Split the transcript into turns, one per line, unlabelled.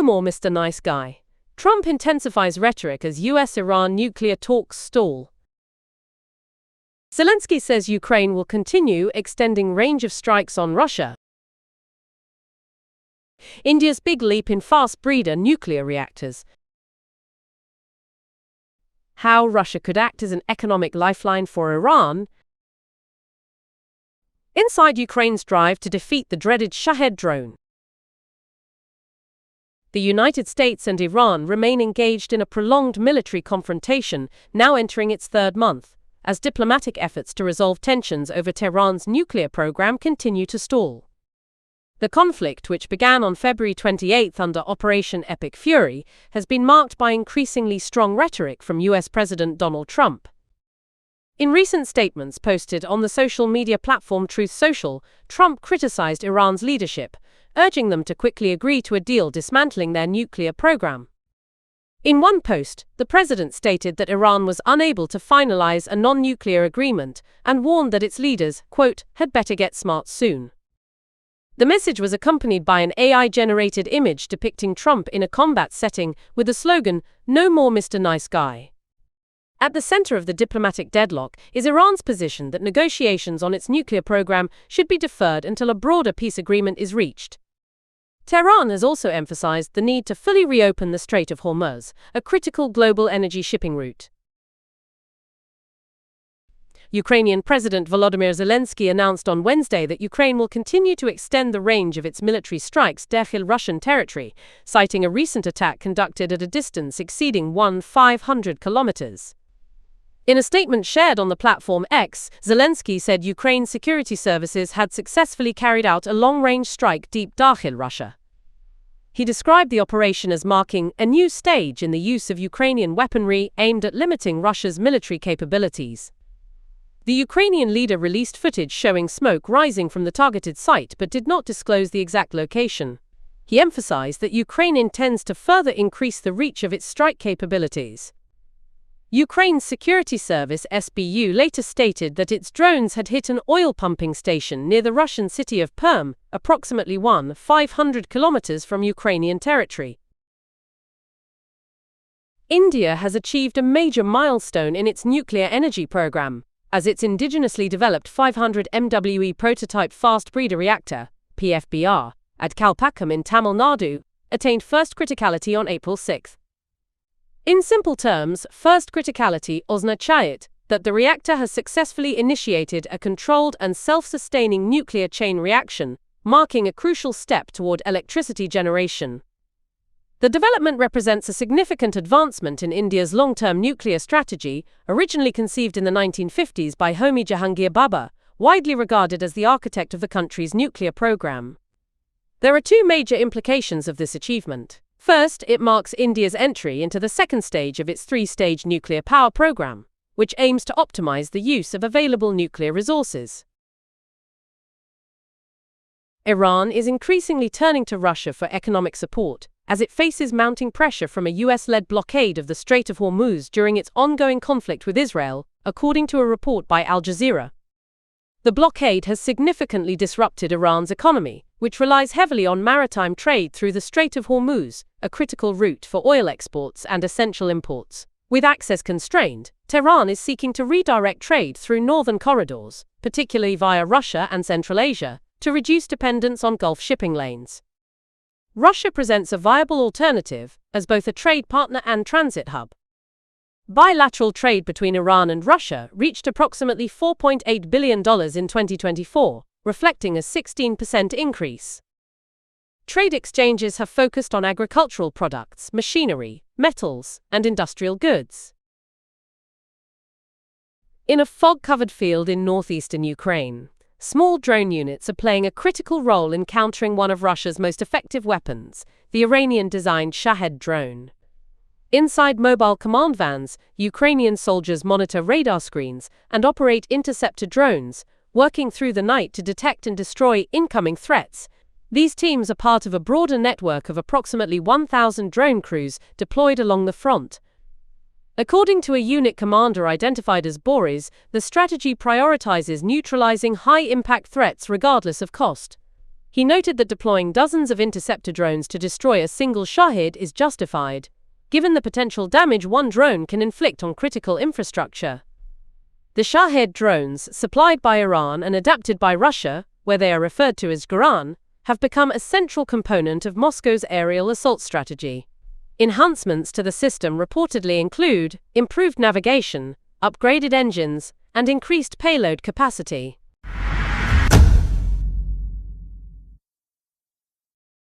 more Mr. Nice Guy. Trump intensifies rhetoric as US-Iran nuclear talks stall. Zelensky says Ukraine will continue extending range of strikes on Russia. India's big leap in fast breeder nuclear reactors. How Russia could act as an economic lifeline for Iran. Inside Ukraine's drive to defeat the dreaded Shahed drone. The United States and Iran remain engaged in a prolonged military confrontation, now entering its third month, as diplomatic efforts to resolve tensions over Tehran's nuclear program continue to stall. The conflict, which began on February 28 under Operation Epic Fury, has been marked by increasingly strong rhetoric from US President Donald Trump. In recent statements posted on the social media platform Truth Social, Trump criticized Iran's leadership, urging them to quickly agree to a deal dismantling their nuclear program. In one post, the president stated that Iran was unable to finalize a non-nuclear agreement and warned that its leaders, quote, had better get smart soon. The message was accompanied by an AI-generated image depicting Trump in a combat setting with the slogan, "No more Mr. Nice Guy." At the center of the diplomatic deadlock is Iran's position that negotiations on its nuclear program should be deferred until a broader peace agreement is reached. Tehran has also emphasized the need to fully reopen the Strait of Hormuz, a critical global energy shipping route. Ukrainian President Volodymyr Zelensky announced on Wednesday that Ukraine will continue to extend the range of its military strikes Dakhil Russian territory, citing a recent attack conducted at a distance exceeding 1,500 kilometers. In a statement shared on the platform X, Zelensky said Ukraine's security services had successfully carried out a long-range strike deep Dakhil Russia. He described the operation as marking a new stage in the use of Ukrainian weaponry aimed at limiting Russia's military capabilities. The Ukrainian leader released footage showing smoke rising from the targeted site but did not disclose the exact location. He emphasized that Ukraine intends to further increase the reach of its strike capabilities. Ukraine's security service SBU later stated that its drones had hit an oil pumping station near the Russian city of Perm, approximately 1,500 kilometers from Ukrainian territory. India has achieved a major milestone in its nuclear energy program, as its indigenously developed 500 MWE prototype fast breeder reactor, PFBR, at Kalpakkam in Tamil Nadu, attained first criticality on April 6. In simple terms, first criticality oznachает that the reactor has successfully initiated a controlled and self-sustaining nuclear chain reaction, marking a crucial step toward electricity generation. The development represents a significant advancement in India's long-term nuclear strategy, originally conceived in the 1950s by Homi Jahangir Bhabha, widely regarded as the architect of the country's nuclear program. There are two major implications of this achievement. First, it marks India's entry into the second stage of its three-stage nuclear power program, which aims to optimize the use of available nuclear resources. Iran is increasingly turning to Russia for economic support, as it faces mounting pressure from a US-led blockade of the Strait of Hormuz during its ongoing conflict with Israel, according to a report by Al Jazeera. The blockade has significantly disrupted Iran's economy, which relies heavily on maritime trade through the Strait of Hormuz, a critical route for oil exports and essential imports. With access constrained, Tehran is seeking to redirect trade through northern corridors, particularly via Russia and Central Asia, to reduce dependence on Gulf shipping lanes. Russia presents a viable alternative as both a trade partner and transit hub. Bilateral trade between Iran and Russia reached approximately $4.8 billion in 2024, reflecting a 16% increase. Trade exchanges have focused on agricultural products, machinery, metals, and industrial goods. In a fog-covered field in northeastern Ukraine, small drone units are playing a critical role in countering one of Russia's most effective weapons, the Iranian-designed Shahed drone. Inside mobile command vans, Ukrainian soldiers monitor radar screens and operate interceptor drones, working through the night to detect and destroy incoming threats. These teams are part of a broader network of approximately 1,000 drone crews deployed along the front. According to a unit commander identified as Boris, the strategy prioritizes neutralizing high-impact threats regardless of cost. He noted that deploying dozens of interceptor drones to destroy a single Shahid is justified, given the potential damage one drone can inflict on critical infrastructure. The Shahid drones, supplied by Iran and adapted by Russia, where they are referred to as Garan, have become a central component of Moscow's aerial assault strategy. Enhancements to the system reportedly include improved navigation, upgraded engines, and increased payload capacity.